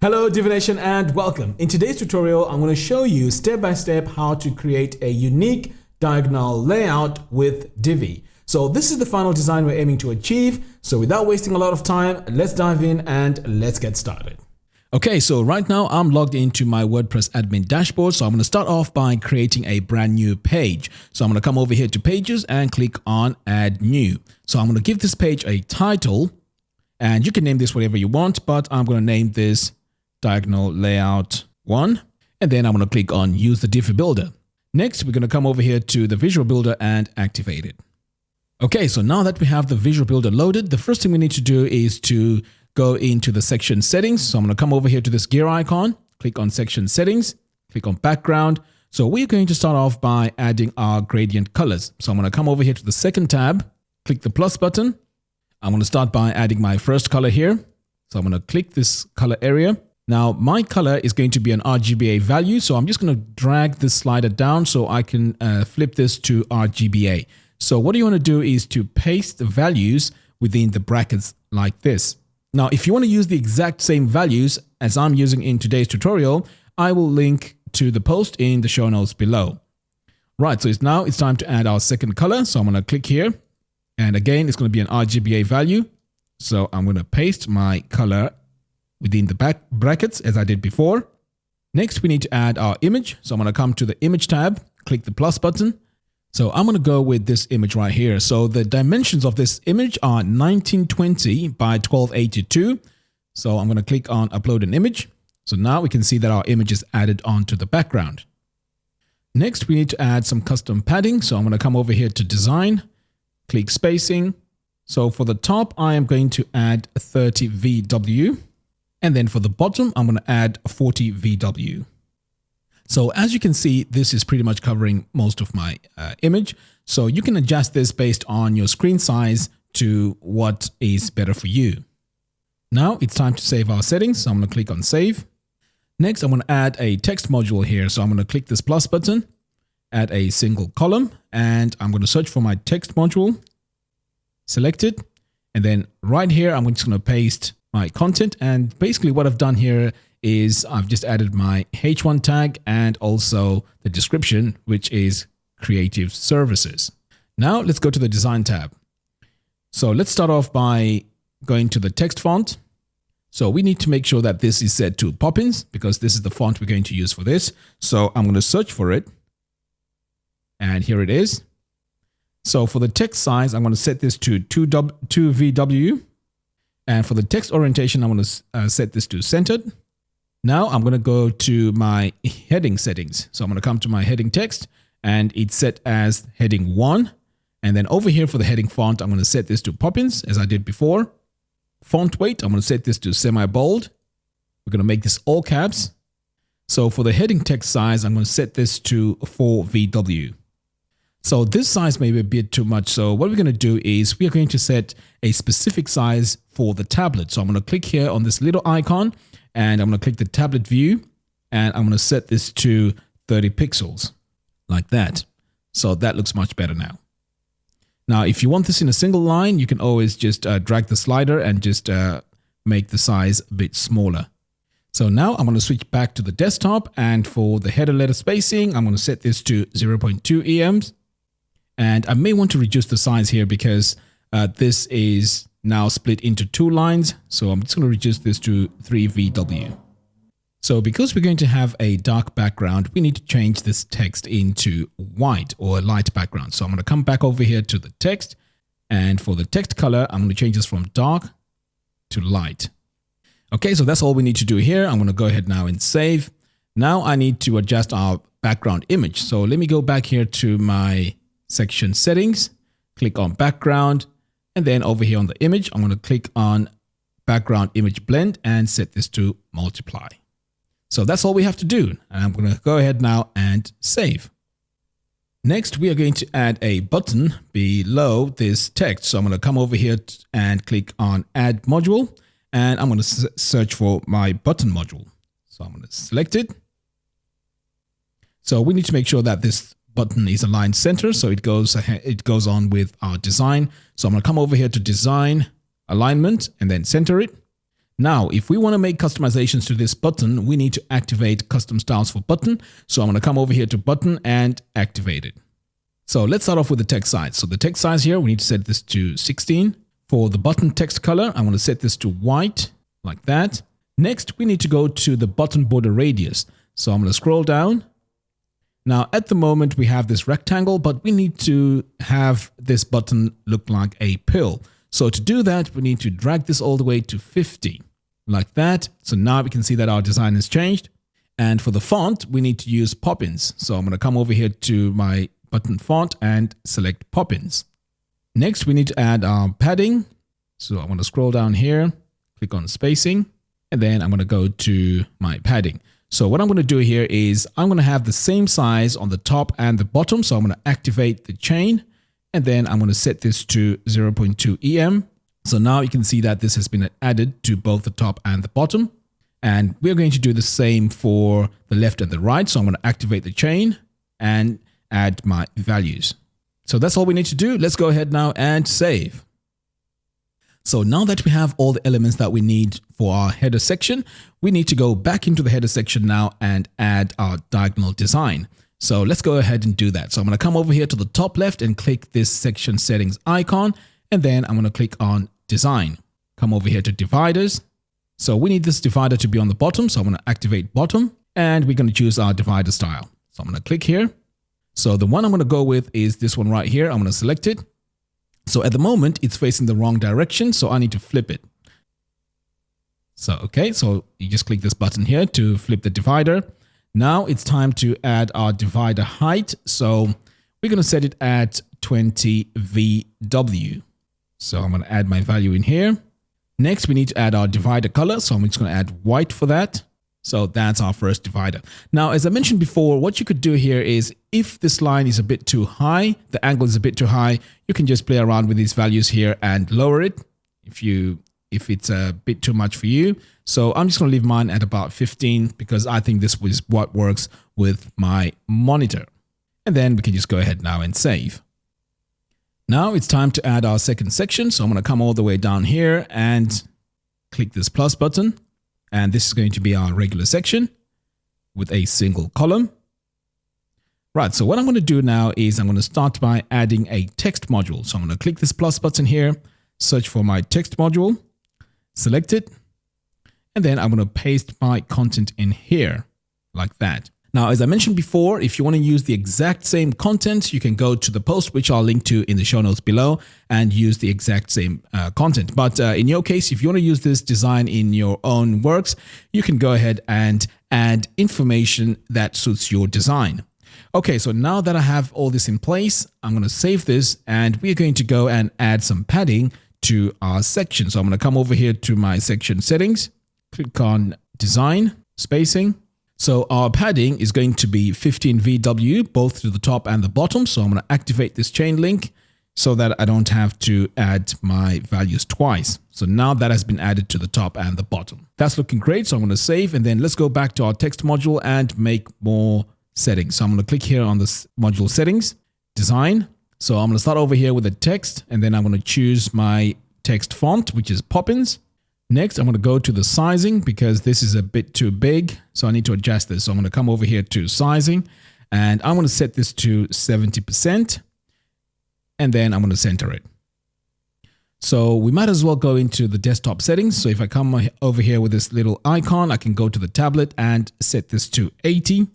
Hello Divination and welcome. In today's tutorial, I'm going to show you step by step how to create a unique diagonal layout with Divi. So this is the final design we're aiming to achieve. So without wasting a lot of time, let's dive in and let's get started. Okay, so right now I'm logged into my WordPress admin dashboard. So I'm going to start off by creating a brand new page. So I'm going to come over here to pages and click on add new. So I'm going to give this page a title and you can name this whatever you want, but I'm going to name this diagonal layout 1, and then I'm going to click on use the Divi Builder. Next, we're going to come over here to the Visual Builder and activate it. Okay, so now that we have the Visual Builder loaded, the first thing we need to do is to go into the section settings. So I'm going to come over here to this gear icon, click on section settings, click on background. So we're going to start off by adding our gradient colors. So I'm going to come over here to the second tab, click the plus button. I'm going to start by adding my first color here. So I'm going to click this color area. Now my color is going to be an RGBA value. So I'm just going to drag this slider down so I can flip this to RGBA. So what you want to do is to paste the values within the brackets like this. Now, if you want to use the exact same values as I'm using in today's tutorial, I will link to the post in the show notes below. Right, so it's time to add our second color. So I'm going to click here. And again, it's going to be an RGBA value. So I'm going to paste my color within the back brackets as I did before. Next, we need to add our image. So I'm going to come to the image tab, click the plus button. So I'm going to go with this image right here. So the dimensions of this image are 1920 by 1282. So I'm going to click on upload an image. So now we can see that our image is added onto the background. Next, we need to add some custom padding. So I'm going to come over here to design, click spacing. So for the top, I am going to add 30 VW. And then for the bottom, I'm going to add 40 VW. So as you can see, this is pretty much covering most of my image. So you can adjust this based on your screen size to what is better for you. Now it's time to save our settings. So I'm going to click on save. Next, I'm going to add a text module here. So I'm going to click this plus button, add a single column, and I'm going to search for my text module, select it. And then right here, I'm just going to paste my content. And basically what I've done here is I've just added my H1 tag and also the description, which is creative services. Now let's go to the design tab. So let's start off by going to the text font. So we need to make sure that this is set to Poppins because this is the font we're going to use for this. So I'm going to search for it. And here it is. So for the text size, I'm going to set this to 2 VW. And for the text orientation, I'm going to set this to centered. Now I'm going to go to my heading settings. So I'm going to come to my heading text and it's set as heading 1. And then over here for the heading font, I'm going to set this to Poppins as I did before. Font weight, I'm going to set this to semi-bold. We're going to make this all caps. So for the heading text size, I'm going to set this to 4 VW. So this size may be a bit too much. So what we're going to do is we are going to set a specific size for the tablet. So I'm going to click here on this little icon and I'm going to click the tablet view and I'm going to set this to 30 pixels like that. So that looks much better now. Now, if you want this in a single line, you can always just drag the slider and just make the size a bit smaller. So now I'm going to switch back to the desktop and for the header letter spacing, I'm going to set this to 0.2 EMs. And I may want to reduce the size here because this is now split into 2 lines. So I'm just going to reduce this to 3 VW. So because we're going to have a dark background, we need to change this text into white or a light background. So I'm going to come back over here to the text. And for the text color, I'm going to change this from dark to light. Okay, so that's all we need to do here. I'm going to go ahead now and save. Now I need to adjust our background image. So let me go back here to my section settings, click on background, and then over here on the image, I'm going to click on background image blend and set this to multiply. So that's all we have to do. And I'm going to go ahead now and save. Next, we are going to add a button below this text. So I'm going to come over here and click on add module, and I'm going to search for my button module. So I'm going to select it. So we need to make sure that this button is aligned center, so it goes on with our design. So I'm going to come over here to design, alignment, and then center it. Now, if we want to make customizations to this button, we need to activate custom styles for button. So I'm going to come over here to button and activate it. So let's start off with the text size. So the text size here, we need to set this to 16. For the button text color, I'm going to set this to white like that. Next, we need to go to the button border radius. So I'm going to scroll down. Now, at the moment, we have this rectangle, but we need to have this button look like a pill. So to do that, we need to drag this all the way to 50. Like that. So now we can see that our design has changed. And for the font, we need to use Poppins. So I'm going to come over here to my button font and select Poppins. Next, we need to add our padding. So I'm going to scroll down here, click on spacing, and then I'm going to go to my padding. So what I'm going to do here is I'm going to have the same size on the top and the bottom. So I'm going to activate the chain, and then I'm going to set this to 0.2 EM. So now you can see that this has been added to both the top and the bottom. And we're going to do the same for the left and the right. So I'm going to activate the chain and add my values. So that's all we need to do. Let's go ahead now and save. So now that we have all the elements that we need for our header section, we need to go back into the header section now and add our diagonal design. So let's go ahead and do that. So I'm going to come over here to the top left and click this section settings icon. And then I'm going to click on design. Come over here to dividers. So we need this divider to be on the bottom. So I'm going to activate bottom, and we're going to choose our divider style. So I'm going to click here. So the one I'm going to go with is this one right here. I'm going to select it. So at the moment, it's facing the wrong direction. So I need to flip it. So, okay. So you just click this button here to flip the divider. Now it's time to add our divider height. So we're going to set it at 20 VW. So I'm going to add my value in here. Next, we need to add our divider color. So I'm just going to add white for that. So that's our first divider. Now, as I mentioned before, what you could do here is if this line is a bit too high, the angle is a bit too high, you can just play around with these values here and lower it if it's a bit too much for you. So I'm just going to leave mine at about 15 because I think this is what works with my monitor. And then we can just go ahead now and save. Now it's time to add our second section. So I'm going to come all the way down here and click this plus button. And this is going to be our regular section with a single column. Right, so what I'm going to do now is I'm going to start by adding a text module. So I'm going to click this plus button here, search for my text module, select it, and then I'm going to paste my content in here like that. Now, as I mentioned before, if you want to use the exact same content, you can go to the post, which I'll link to in the show notes below, and use the exact same content. But in your case, if you want to use this design in your own works, you can go ahead and add information that suits your design. Okay, so now that I have all this in place, I'm going to save this, and we're going to go and add some padding to our section. So I'm going to come over here to my section settings, click on design, spacing. So our padding is going to be 15 VW, both to the top and the bottom. So I'm going to activate this chain link so that I don't have to add my values twice. So now that has been added to the top and the bottom. That's looking great. So I'm going to save, and then let's go back to our text module and make more settings. So I'm going to click here on this module settings, design. So I'm going to start over here with the text, and then I'm going to choose my text font, which is Poppins. Next, I'm going to go to the sizing because this is a bit too big. So I need to adjust this. So I'm going to come over here to sizing, and I'm going to set this to 70%. And then I'm going to center it. So we might as well go into the desktop settings. So if I come over here with this little icon, I can go to the tablet and set this to 80.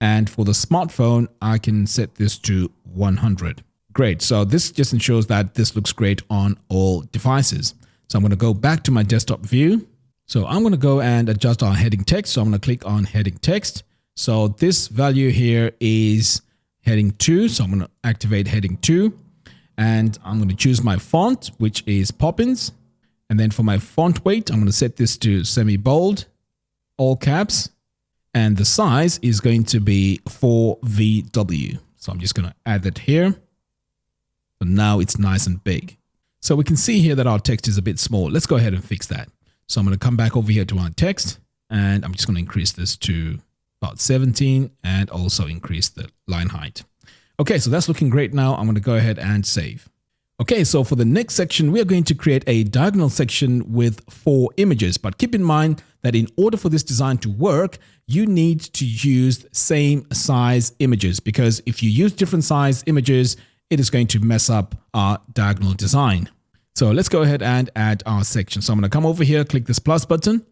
And for the smartphone, I can set this to 100. Great. So this just ensures that this looks great on all devices. So I'm going to go back to my desktop view. So I'm going to go and adjust our heading text. So I'm going to click on heading text. So this value here is heading 2. So I'm going to activate heading 2. And I'm going to choose my font, which is Poppins. And then for my font weight, I'm going to set this to semi-bold, all caps. And the size is going to be 4 VW. So I'm just going to add that here. So now it's nice and big. So we can see here that our text is a bit small. Let's go ahead and fix that. So I'm going to come back over here to our text, and I'm just going to increase this to about 17 and also increase the line height. Okay, so that's looking great now. I'm going to go ahead and save. Okay, so for the next section, we are going to create a diagonal section with 4 images. But keep in mind that in order for this design to work, you need to use same size images, because if you use different size images, it is going to mess up our diagonal design. So let's go ahead and add our section. So I'm going to come over here, click this plus button,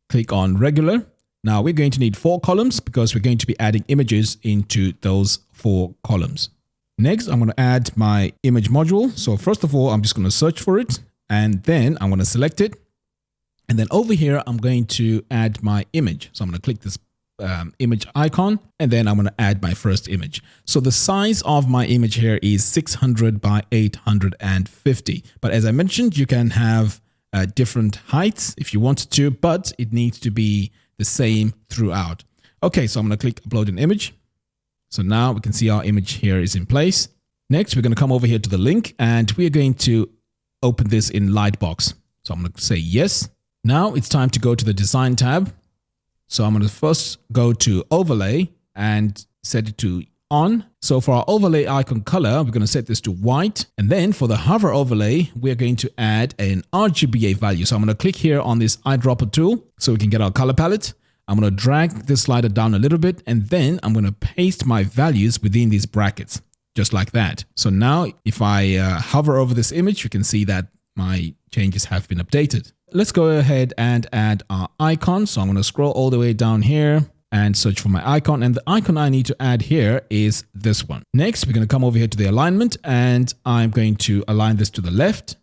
click on regular. Now we're going to need 4 columns because we're going to be adding images into those 4 columns. Next, I'm going to add my image module. So first of all, I'm just going to search for it, and then I'm going to select it. And then over here, I'm going to add my image. So I'm going to click this image icon, and then I'm going to add my first image. So the size of my image here is 600 by 850. But as I mentioned, you can have different heights if you wanted to, but it needs to be the same throughout. Okay, so I'm going to click upload an image. So now we can see our image here is in place. Next, we're going to come over here to the link, and we are going to open this in Lightbox. So I'm going to say yes. Now it's time to go to the design tab. So I'm going to first go to overlay and set it to on. So for our overlay icon color, we're going to set this to white. And then for the hover overlay, we're going to add an RGBA value. So I'm going to click here on this eyedropper tool so we can get our color palette. I'm going to drag this slider down a little bit, and then I'm going to paste my values within these brackets, just like that. So now if I hover over this image, you can see that my changes have been updated. Let's go ahead and add our icon. So I'm going to scroll all the way down here and search for my icon. And the icon I need to add here is this one. Next, we're going to come over here to the alignment, and I'm going to align this to the left.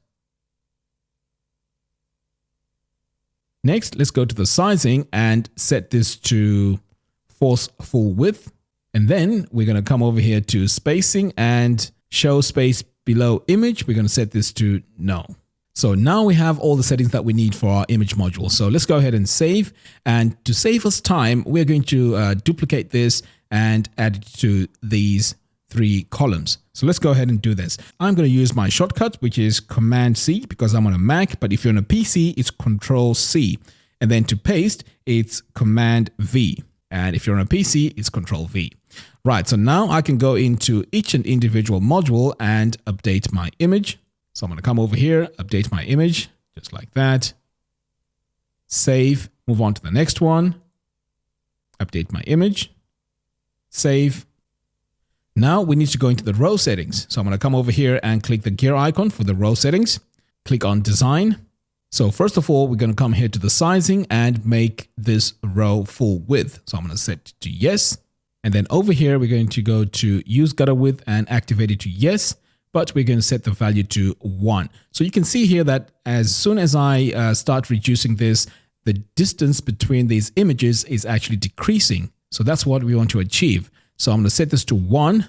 Next, let's go to the sizing and set this to force full width. And then we're going to come over here to spacing and show space below image. We're going to set this to no. So now we have all the settings that we need for our image module. So let's go ahead and save. And to save us time, we're going to duplicate this and add it to these 3 columns. So let's go ahead and do this. I'm going to use my shortcut, which is Command C, because I'm on a Mac, but if you're on a PC, it's Control C. And then to paste, it's Command V. And if you're on a PC, it's Control V. Right, so now I can go into each and individual module and update my image. So I'm going to come over here, update my image, just like that. Save, move on to the next one. Update my image. Save. Now we need to go into the row settings. So I'm going to come over here and click the gear icon for the row settings. Click on design. So first of all, we're going to come here to the sizing and make this row full width. So I'm going to set to yes. And then over here, we're going to go to use gutter width and activate it to yes, but we're going to set the value to 1. So you can see here that as soon as I start reducing this, the distance between these images is actually decreasing. So that's what we want to achieve. So I'm going to set this to 1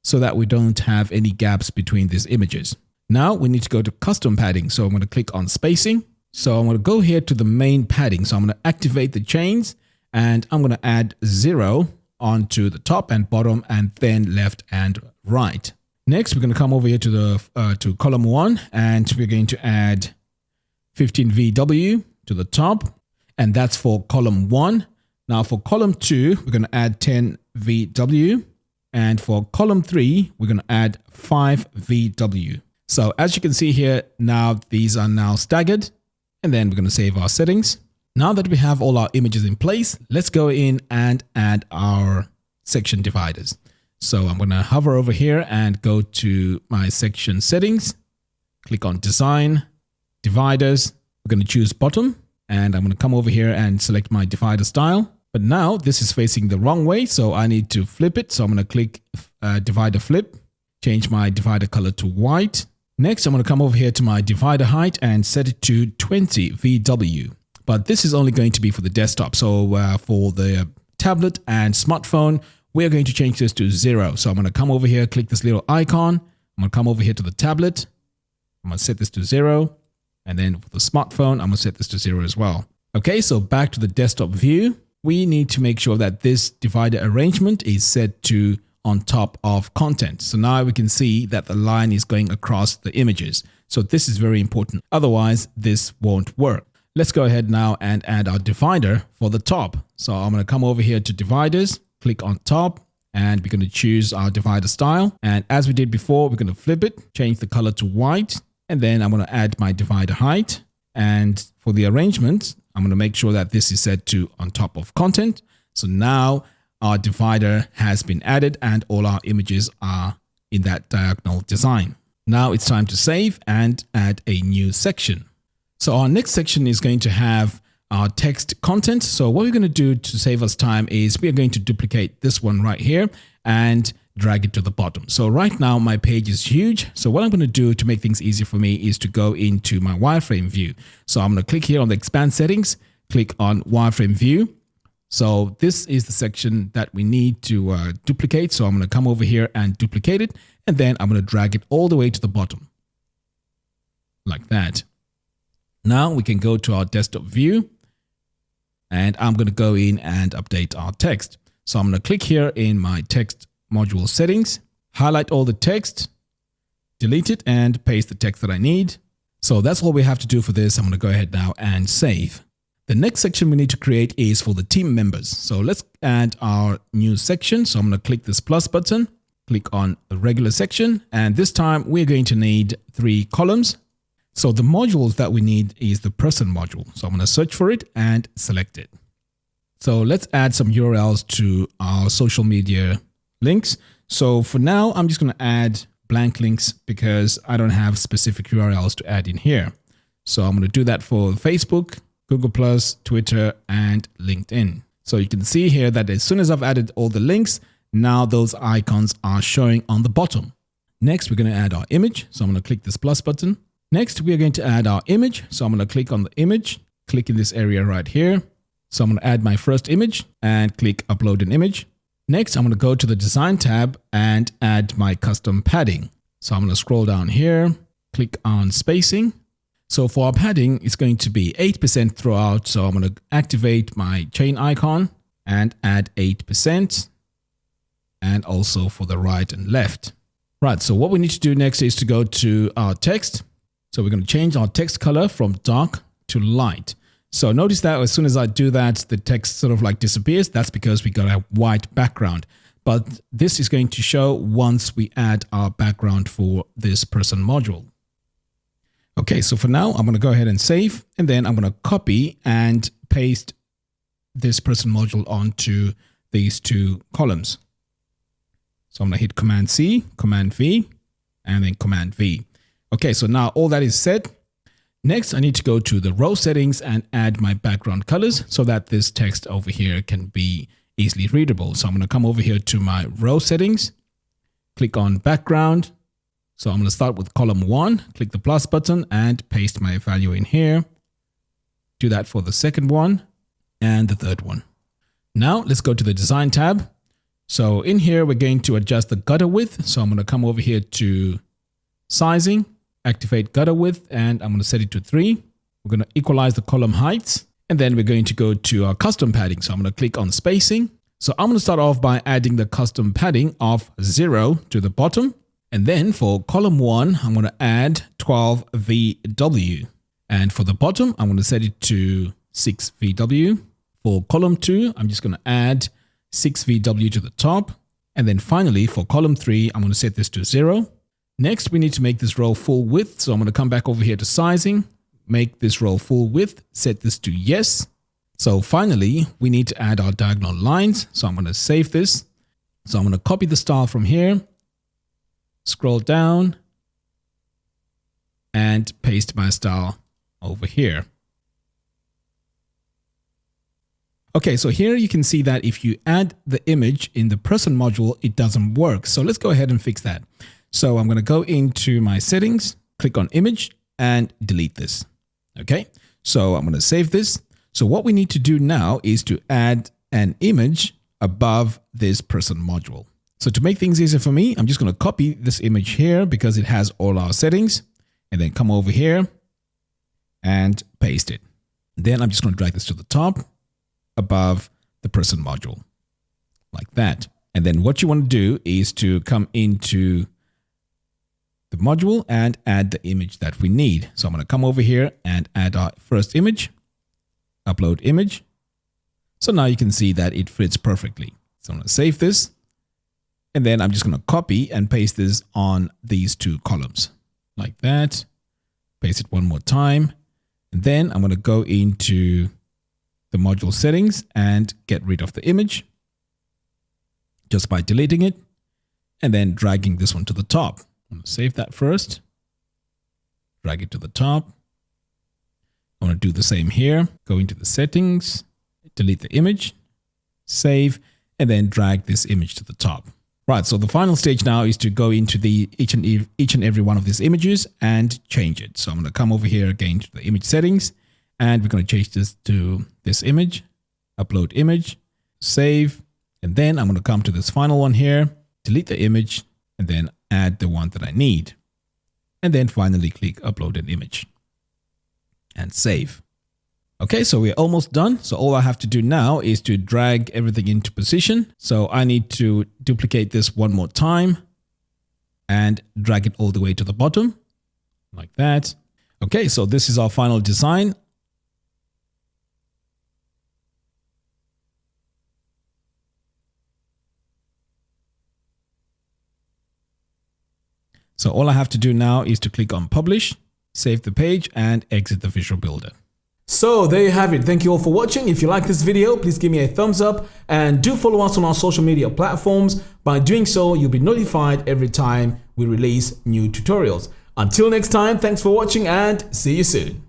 so that we don't have any gaps between these images. Now we need to go to custom padding. So I'm going to click on spacing. So I'm going to go here to the main padding. So I'm going to activate the chains, and I'm going to add 0 onto the top and bottom, and then left and right. Next, we're going to come over here to the to column 1, and we're going to add 15 VW to the top, and that's for column 1. Now for column 2, we're going to add 10 VW, and for column 3, we're going to add 5 VW. So as you can see here, now these are now staggered, and then we're going to save our settings. Now that we have all our images in place, let's go in and add our section dividers. So I'm going to hover over here and go to my section settings, click on design, dividers. We're going to choose bottom, and I'm going to come over here and select my divider style. But now this is facing the wrong way, so I need to flip it. So I'm going to click divider flip, change my divider color to white. Next, I'm going to come over here to my divider height and set it to 20 VW. But this is only going to be for the desktop. So for the tablet and smartphone, we're going to change this to 0. So I'm going to come over here, click this little icon. I'm going to come over here to the tablet. I'm going to set this to 0. And then for the smartphone, I'm going to set this to 0 as well. Okay, so back to the desktop view. We need to make sure that this divider arrangement is set to on top of content. So now we can see that the line is going across the images. So this is very important. Otherwise, this won't work. Let's go ahead now and add our divider for the top. So I'm going to come over here to dividers, click on top, and we're going to choose our divider style. And as we did before, we're going to flip it, change the color to white, and then I'm going to add my divider height. And for the arrangement, I'm going to make sure that this is set to on top of content. So now our divider has been added and all our images are in that diagonal design. Now it's time to save and add a new section. So our next section is going to have our text content. So what we're going to do to save us time is we're going to duplicate this one right here and drag it to the bottom. So right now my page is huge. So what I'm going to do to make things easier for me is to go into my wireframe view. So I'm going to click here on the expand settings, click on wireframe view. So this is the section that we need to duplicate. So I'm going to come over here and duplicate it. And then I'm going to drag it all the way to the bottom like that. Now we can go to our desktop view and I'm going to go in and update our text. So I'm going to click here in my text module settings, highlight all the text, delete it and paste the text that I need. So that's all we have to do for this. I'm going to go ahead now and save. The next section we need to create is for the team members. So let's add our new section. So I'm going to click this plus button, click on a regular section, and this time we're going to need 3 columns. So the modules that we need is the person module. So I'm going to search for it and select it. So let's add some URLs to our social media links. So for now, I'm just going to add blank links because I don't have specific URLs to add in here. So I'm going to do that for Facebook, Google+, Twitter, and LinkedIn. So you can see here that as soon as I've added all the links, now those icons are showing on the bottom. Next, we're going to add our image. So I'm going to click this plus button. Next, we are going to add our image. So I'm going to click on the image, click in this area right here. So I'm going to add my first image and click upload an image. Next, I'm going to go to the design tab and add my custom padding. So I'm going to scroll down here, click on spacing. So for our padding, it's going to be 8% throughout. So I'm going to activate my chain icon and add 8%. And also for the right and left. Right, so what we need to do next is to go to our text. So we're going to change our text color from dark to light. So notice that as soon as I do that, the text sort of like disappears. That's because we got a white background. But this is going to show once we add our background for this person module. Okay, so for now, I'm going to go ahead and save. And then I'm going to copy and paste this person module onto these 2 columns. So I'm going to hit Command C, Command V, and then Command V. Okay, so now all that is set. Next, I need to go to the row settings and add my background colors so that this text over here can be easily readable. So I'm going to come over here to my row settings, click on background. So I'm going to start with column 1, click the plus button and paste my value in here. Do that for the second one and the third one. Now let's go to the design tab. So in here, we're going to adjust the gutter width. So I'm going to come over here to sizing, activate gutter width, and I'm going to set it to 3. We're going to equalize the column heights, and then we're going to go to our custom padding. So I'm going to click on spacing. So I'm going to start off by adding the custom padding of 0 to the bottom. And then for column 1, I'm going to add 12 VW. And for the bottom, I'm going to set it to 6 VW. For column 2, I'm just going to add 6 VW to the top. And then finally, for column 3, I'm going to set this to 0. Next, we need to make this row full width. So I'm going to come back over here to sizing, make this row full width, set this to yes. So finally, we need to add our diagonal lines. So I'm going to save this. So I'm going to copy the style from here, scroll down, and paste my style over here. Okay, so here you can see that if you add the image in the person module, it doesn't work. So let's go ahead and fix that. So I'm going to go into my settings, click on image and delete this. Okay, so I'm going to save this. So what we need to do now is to add an image above this person module. So to make things easier for me, I'm just going to copy this image here because it has all our settings, and then come over here and paste it. Then I'm just going to drag this to the top above the person module like that. And then what you want to do is to come into the module and add the image that we need. So I'm going to come over here and add our first image, upload image. So now you can see that it fits perfectly. So I'm going to save this And then I'm just going to copy and paste this on these two columns like that. Paste it one more time. And then I'm going to go into the module settings and get rid of the image just by deleting it and then dragging this one to the top. I'm going to save that first. Drag it to the top. I'm going to do the same here. Go into the settings, delete the image, save, and then drag this image to the top. Right, so the final stage now is to go into each and every one of these images and change it. So I'm going to come over here again to the image settings, and we're going to change this to this image, upload image, save, and then I'm going to come to this final one here, delete the image, and then add the one that I need. And then finally click upload an image and save. Okay, so we're almost done. So all I have to do now is to drag everything into position. So I need to duplicate this one more time and drag it all the way to the bottom like that. Okay, so this is our final design. So all I have to do now is to click on publish, save the page and exit the Visual Builder. So there you have it. Thank you all for watching. If you like this video, please give me a thumbs up and do follow us on our social media platforms. By doing so, you'll be notified every time we release new tutorials. Until next time, thanks for watching and see you soon.